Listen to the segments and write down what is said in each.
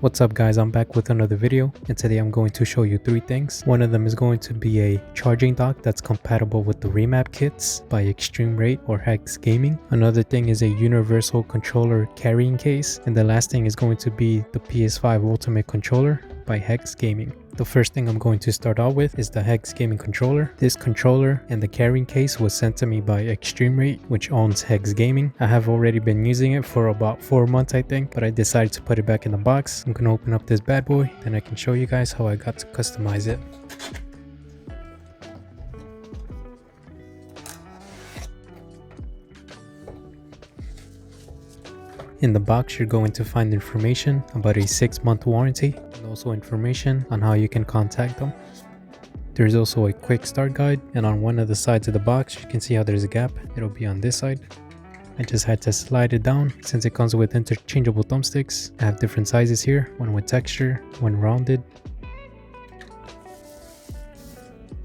What's up guys, I'm back with another video, and today I'm going to show you 3 things. One of them is going to be a charging dock that's compatible with the Remap Kits by eXtremeRate or HexGaming. Another thing is a universal controller carrying case, and the last thing is going to be the PS5 Ultimate Controller by HexGaming. The first thing I'm going to start out with is the HexGaming controller. This controller and the carrying case was sent to me by eXtremeRate, which owns HexGaming. I have already been using it for about 4 months I think, but I decided to put it back in the box. I'm gonna open up this bad boy, then I can show you guys how I got to customize it. In the box, you're going to find information about a 6-month warranty and also information on how you can contact them. There's also a quick start guide, and on one of the sides of the box, you can see how there's a gap. It'll be on this side. I just had to slide it down since it comes with interchangeable thumbsticks. I have different sizes here, one with texture, one rounded.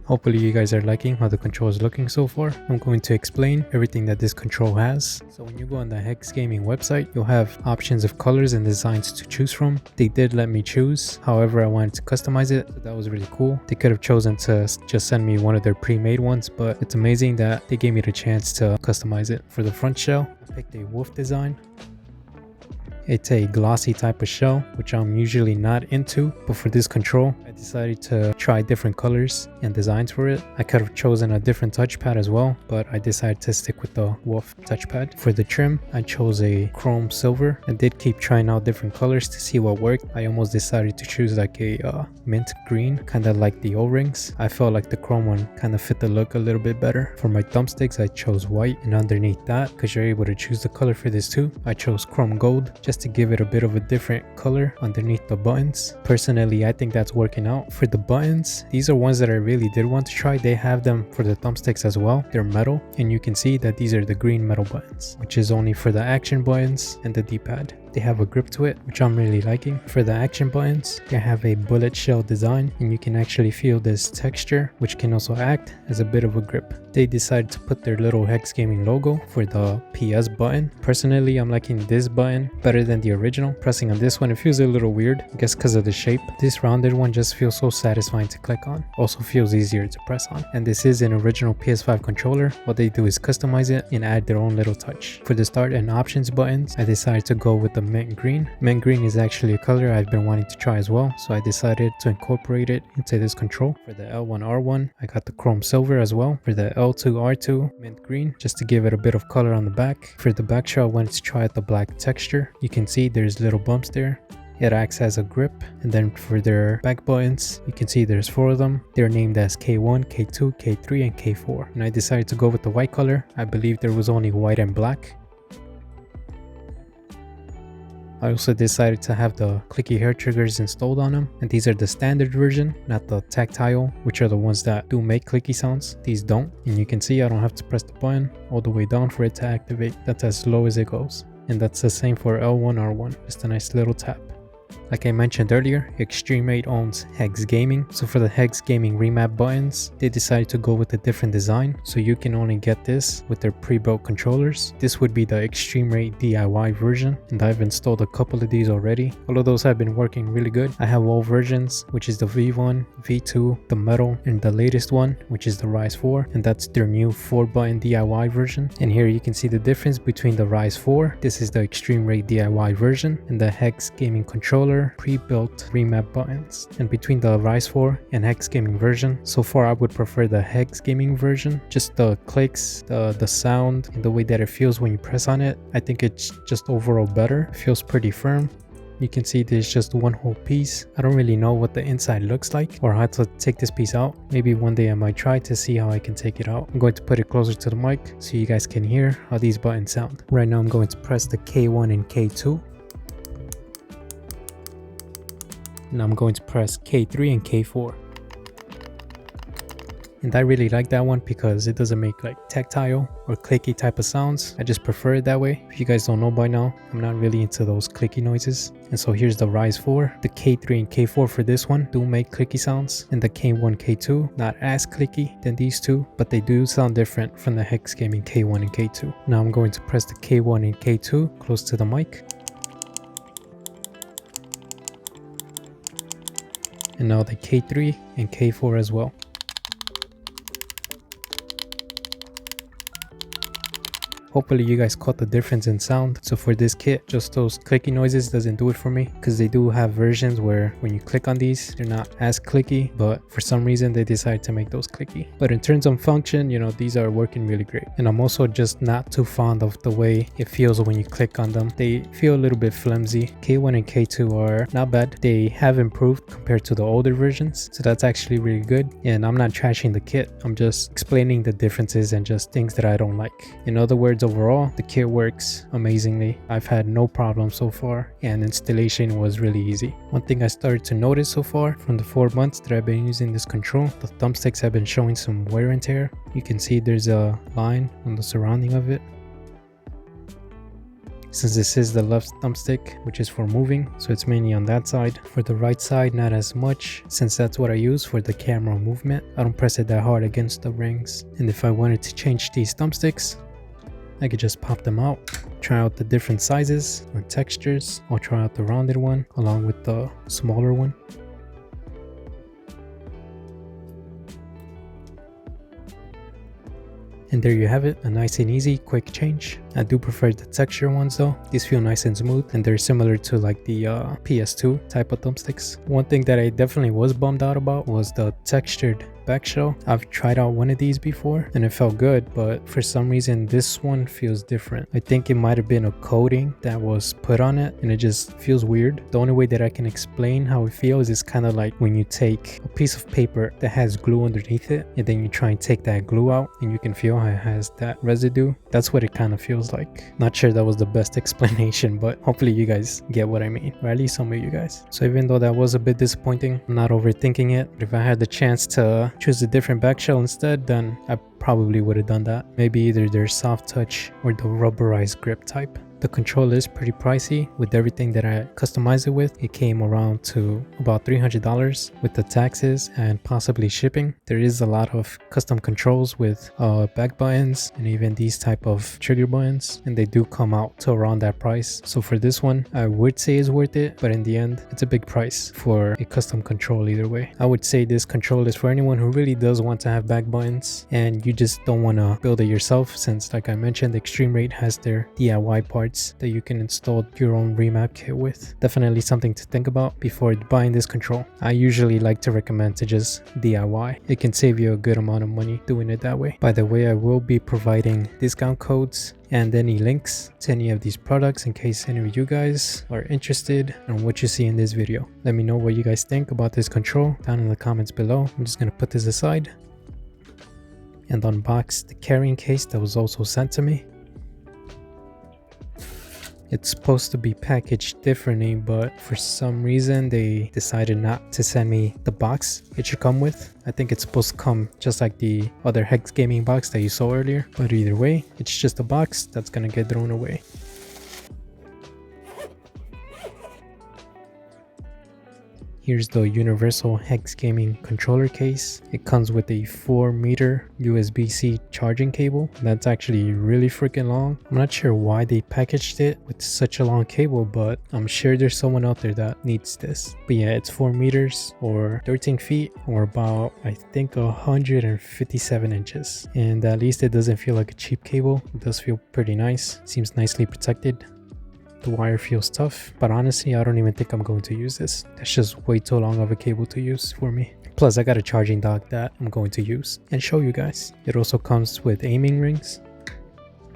Hopefully you guys are liking how the control is looking so far. I'm going to explain everything that this control has. So when you go on the HexGaming website, you'll have options of colors and designs to choose from. They did let me choose, however I wanted to customize it, so that was really cool. They could have chosen to just send me one of their pre-made ones, but it's amazing that they gave me the chance to customize it. For the front shell, I picked a wolf design. It's a glossy type of shell, which I'm usually not into, but for this control, I decided to try different colors and designs for it. I could have chosen a different touchpad as well, but I decided to stick with the wolf touchpad. For the trim, I chose a chrome silver. I did keep trying out different colors to see what worked. I almost decided to choose like a mint green, kind of like the O-rings. I felt like the chrome one kind of fit the look a little bit better. For my thumbsticks, I chose white, and underneath that, because you're able to choose the color for this too, I chose chrome gold, just to give it a bit of a different color underneath the buttons. Personally, I think that's working out. For the buttons, these are ones that I really did want to try. They have them for the thumbsticks as well. They're metal, and you can see that these are the green metal buttons, which is only for the action buttons and the D-pad. They have a grip to it, which I'm really liking. For the action buttons, they have a bullet shell design, and you can actually feel this texture, which can also act as a bit of a grip. They decided to put their little HexGaming logo for the PS button. Personally, I'm liking this button better than the original. Pressing on this one, it feels a little weird, I guess because of the shape. This rounded one just feels so satisfying to click on. Also feels easier to press on. And this is an original PS5 controller. What they do is customize it and add their own little touch. For the start and options buttons, I decided to go with the mint green. Mint green is actually a color I've been wanting to try as well, so I decided to incorporate it into this control. For the L1R1, I got the chrome silver as well. For the L2R2, mint green, just to give it a bit of color on the back. For the back shell, I wanted to try out the black texture. You can see there's little bumps there. It acts as a grip. And then for their back buttons, you can see there's 4 of them. They're named as K1, K2, K3, and K4. And I decided to go with the white color. I believe there was only white and black. I also decided to have the clicky hair triggers installed on them, and these are the standard version, not the tactile, which are the ones that do make clicky sounds. These don't, and you can see I don't have to press the button all the way down for it to activate. That's as low as it goes. And that's the same for L1R1, just a nice little tap. Like I mentioned earlier, eXtremeRate owns HexGaming, so for the HexGaming remap buttons, they decided to go with a different design, so you can only get this with their pre-built controllers. This would be the eXtremeRate DIY version, and I've installed a couple of these already. All of those have been working really good. I have all versions, which is the V1, V2, the metal, and the latest one, which is the Rise4, and that's their new 4-button DIY version. And here you can see the difference between the Rise4, this is the eXtremeRate DIY version, and the HexGaming controller pre-built remap buttons. And between the Rise4 and HexGaming version, so far I would prefer the HexGaming version. Just the clicks, the sound, and the way that it feels when you press on it, I think it's just overall better. It feels pretty firm. You can see there's just one whole piece. I don't really know what the inside looks like or how to take this piece out. Maybe one day I might try to see how I can take it out. I'm going to put it closer to the mic so you guys can hear how these buttons sound. Right now I'm going to press the K1 and K2. And I'm going to press K3 and K4. And I really like that one because it doesn't make like tactile or clicky type of sounds. I just prefer it that way. If you guys don't know by now, I'm not really into those clicky noises. And so here's the Rise4. The K3 and K4 for this one do make clicky sounds. And the K1, K2, not as clicky than these two, but they do sound different from the HexGaming K1 and K2. Now I'm going to press the K1 and K2 close to the mic. and now the K3 and K4 as well. Hopefully you guys caught the difference in sound. So for this kit, just those clicky noises doesn't do it for me, because they do have versions where when you click on these, they're not as clicky, but for some reason they decided to make those clicky. But in terms of function, you know, these are working really great. And I'm also just not too fond of the way it feels when you click on them. They feel a little bit flimsy. K1 and K2 are not bad. They have improved compared to the older versions, so that's actually really good. And I'm not trashing the kit, I'm just explaining the differences and just things that I don't like. In other words, overall, the kit works amazingly. I've had no problem so far, and installation was really easy. One thing I started to notice so far from the 4 months that I've been using this control, the thumbsticks have been showing some wear and tear. You can see there's a line on the surrounding of it. Since this is the left thumbstick, which is for moving, so it's mainly on that side. For the right side, not as much, since that's what I use for the camera movement. I don't press it that hard against the rings. And if I wanted to change these thumbsticks, I could just pop them out, try out the different sizes or textures. I'll try out the rounded one along with the smaller one. And there you have it, a nice and easy quick change. I do prefer the texture ones though. These feel nice and smooth, and they're similar to like the PS2 type of thumbsticks. One thing that I definitely was bummed out about was the textured back shell. I've tried out one of these before and it felt good, but for some reason this one feels different. I think it might have been a coating that was put on it and it just feels weird. The only way that I can explain how it feels is kind of like when you take a piece of paper that has glue underneath it and then you try and take that glue out and you can feel how it has that residue. That's what it kind of feels like. Not sure that was the best explanation, but hopefully you guys get what I mean, or at least some of you guys. So even though that was a bit disappointing, I'm not overthinking it. If I had the chance to choose a different back shell instead, then I probably would have done that. Maybe either their soft touch or the rubberized grip type. The controller is pretty pricey. With everything that I customized it with, it came around to about $300 with the taxes and possibly shipping. There is a lot of custom controls with back buttons and even these type of trigger buttons, and they do come out to around that price. So for this one, I would say it's worth it, but in the end, it's a big price for a custom control either way. I would say this control is for anyone who really does want to have back buttons and you just don't want to build it yourself, since like I mentioned, eXtremeRate has their DIY part that you can install your own remap kit with. Definitely something to think about before buying this control. I usually like to recommend to just DIY. It can save you a good amount of money doing it that way. By the way, I will be providing discount codes and any links to any of these products in case any of you guys are interested in what you see in this video. Let me know what you guys think about this control down in the comments below. I'm just gonna put this aside and unbox the carrying case that was also sent to me. It's supposed to be packaged differently, but for some reason they decided not to send me the box it should come with. I think it's supposed to come just like the other HexGaming box that you saw earlier, but either way, it's just a box that's gonna get thrown away. Here's the universal HexGaming controller case. It comes with a 4-meter USB-C charging cable. That's actually really freaking long. I'm not sure why they packaged it with such a long cable, but I'm sure there's someone out there that needs this. But yeah, it's 4 meters or 13 feet or about, I think, 157 inches. And at least it doesn't feel like a cheap cable. It does feel pretty nice. Seems nicely protected. The wire feels tough, but honestly, I don't even think I'm going to use this. That's just way too long of a cable to use for me. Plus, I got a charging dock that I'm going to use and show you guys. It also comes with aiming rings.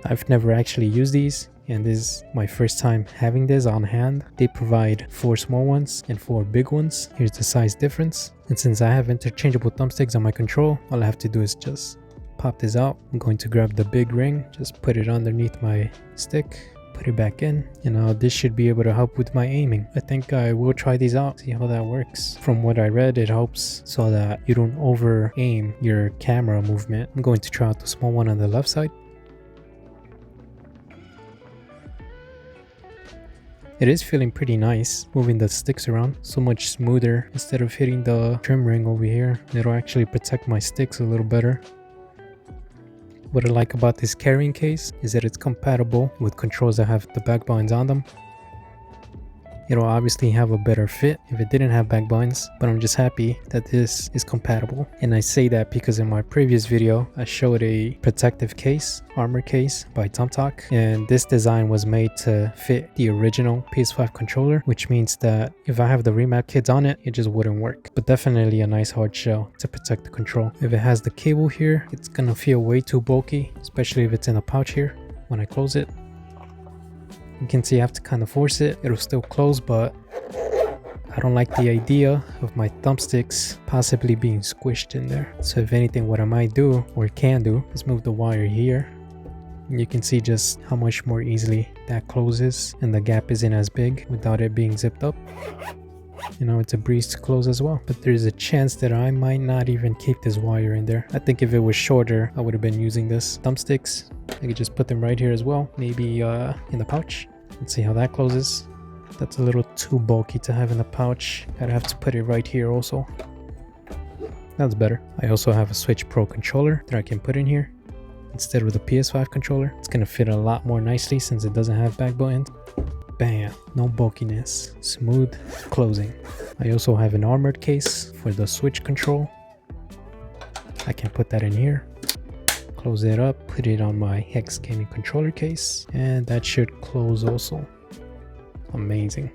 I've never actually used these, and this is my first time having this on hand. They provide 4 small ones and 4 big ones. Here's the size difference. And since I have interchangeable thumbsticks on my control, all I have to do is just pop this out. I'm going to grab the big ring, just put it underneath my stick, put it back in, and this should be able to help with my aiming. I think I will try these out, see how that works. From what I read, it helps so that you don't over aim your camera movement. I'm going to try out the small one on the left side. It is feeling pretty nice moving the sticks around, so much smoother. Instead of hitting the trim ring over here, it'll actually protect my sticks a little better. What I like about this carrying case is that it's compatible with controls that have the back buttons on them. It'll obviously have a better fit if it didn't have back buttons, but I'm just happy that this is compatible. And I say that because in my previous video I showed a protective case, armor case by Tumtok, and this design was made to fit the original PS5 controller, which means that if I have the remap kits on it, it just wouldn't work. But definitely a nice hard shell to protect the control. If it has the cable here, it's gonna feel way too bulky, especially if it's in a pouch here. When I close it, you can see I have to kind of force it. It'll still close, but I don't like the idea of my thumbsticks possibly being squished in there. So if anything, what I might do, or can do, is move the wire here. And you can see just how much more easily that closes, and the gap isn't as big without it being zipped up. You know, it's a breeze to close as well, but there's a chance that I might not even keep this wire in there. I think if it was shorter, I would have been using this. Thumbsticks, I could just put them right here as well, maybe in the pouch. Let's see how that closes. That's a little too bulky to have in the pouch. Gotta have to put it right here also. That's better. I also have a Switch Pro controller that I can put in here instead of the PS5 controller. It's gonna fit a lot more nicely since it doesn't have back buttons. Bam, no bulkiness, smooth closing. I also have an armored case for the Switch control. I can put that in here, close it up, put it on my HexGaming controller case, and that should close also. Amazing.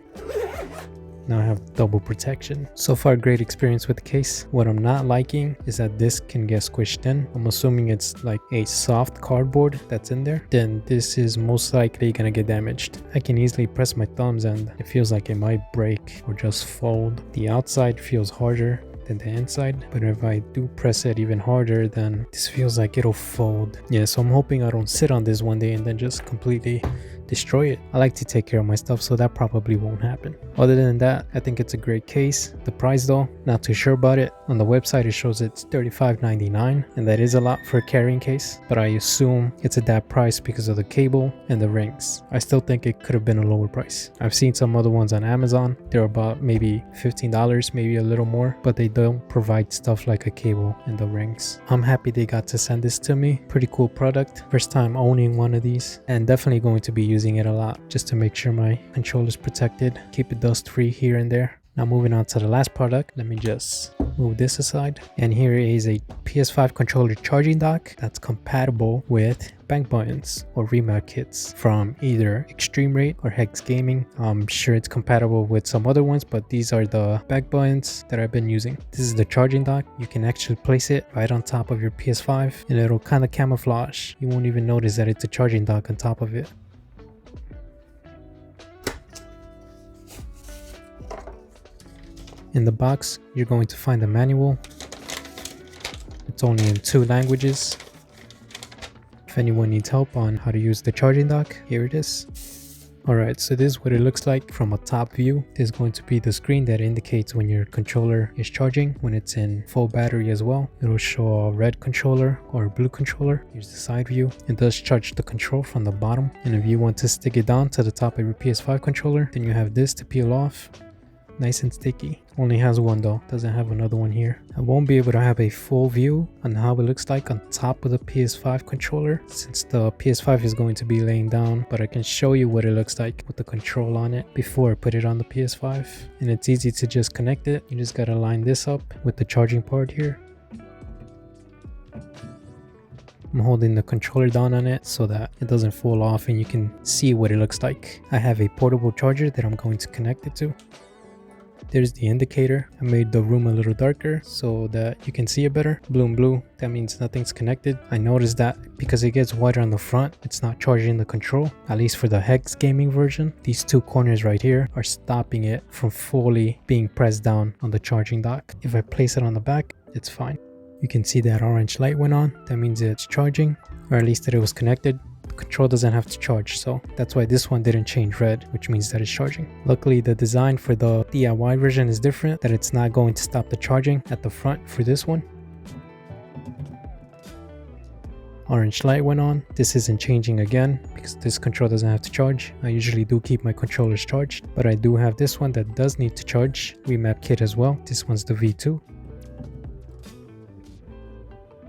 Now I have double protection. So far, great experience with the case. What I'm not liking is that this can get squished in. I'm assuming it's like a soft cardboard that's in there. Then this is most likely gonna get damaged. I can easily press my thumbs and it feels like it might break or just fold. The outside feels harder than the inside, but if I do press it even harder, then this feels like it'll fold. Yeah, so I'm hoping I don't sit on this one day and then just completely destroy it. I like to take care of my stuff, so that probably won't happen. Other than that, I think it's a great case. The price though, not too sure about it. On the website it shows it's $35.99, and that is a lot for a carrying case, but I assume it's at that price because of the cable and the rings. I still think it could have been a lower price. I've seen some other ones on Amazon. They're about maybe $15, maybe a little more, but they don't provide stuff like a cable and the rings. I'm happy they got to send this to me. Pretty cool product. First time owning one of these, and definitely going to be using it a lot just to make sure my controller is protected, keep it dust free here and there. Now moving on to the last product, let me just move this aside. And here is a PS5 controller charging dock that's compatible with back buttons or remap kits from either eXtremeRate or HexGaming. I'm sure it's compatible with some other ones, but these are the back buttons that I've been using. This is the charging dock. You can actually place it right on top of your PS5 and it'll kind of camouflage. You won't even notice that it's a charging dock on top of it. In the box, you're going to find a manual. It's only in 2 languages. If anyone needs help on how to use the charging dock, here it is. Alright, so this is what it looks like from a top view. This is going to be the screen that indicates when your controller is charging, when it's in full battery as well. It'll show a red controller or a blue controller. Here's the side view. It does charge the control from the bottom. And if you want to stick it down to the top of your PS5 controller, then you have this to peel off. Nice and sticky. Only has one though, doesn't have another one here. I won't be able to have a full view on how it looks like on top of the PS5 controller since the PS5 is going to be laying down, but I can show you what it looks like with the control on it before I put it on the PS5. And it's easy to just connect it. You just gotta line this up with the charging part here. I'm holding the controller down on it so that it doesn't fall off and you can see what it looks like. I have a portable charger that I'm going to connect it to. There's the indicator. I made the room a little darker so that you can see it better. Blue and blue, that means nothing's connected. I noticed that because it gets whiter on the front, it's not charging the control. At least for the HexGaming version, these 2 corners right here are stopping it from fully being pressed down on the charging dock. If I place it on the back, it's fine. You can see that orange light went on. That means it's charging, or at least that it was connected. Control doesn't have to charge, so that's why this one didn't change red, which means that it's charging. Luckily, the design for the DIY version is different, that it's not going to stop the charging at the front for this one. Orange light went on. This isn't changing again because this control doesn't have to charge. I usually do keep my controllers charged, but I do have this one that does need to charge. Remap kit as well. This one's the V2.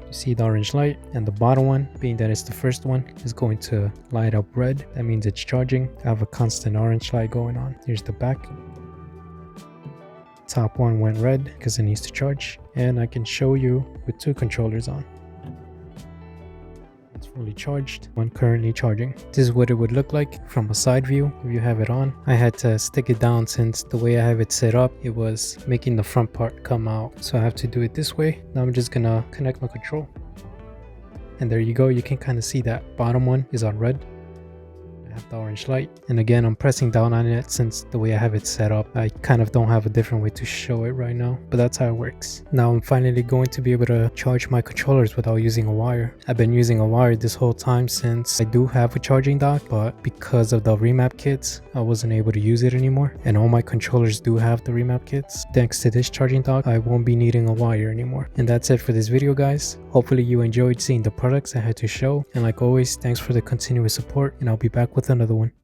You see the orange light, and the bottom one, being that it's the first one, is going to light up red. That means it's charging. I have a constant orange light going on. Here's the back. Top one went red because it needs to charge, and I can show you with 2 controllers on. It's fully charged, one currently charging. This is what it would look like from a side view if you have it on. I had to stick it down since the way I have it set up, it was making the front part come out, so I have to do it this way. Now I'm just gonna connect my control, and there you go. You can kind of see that bottom one is on red. The orange light, and again I'm pressing down on it since the way I have it set up. I kind of don't have a different way to show it right now, but that's how it works. Now I'm finally going to be able to charge my controllers without using a wire. I've been using a wire this whole time since I do have a charging dock, but because of the remap kits I wasn't able to use it anymore, and all my controllers do have the remap kits. Thanks to this charging dock I won't be needing a wire anymore. And that's it for this video, guys. Hopefully you enjoyed seeing the products I had to show, and like always, thanks for the continuous support, and I'll be back with another one.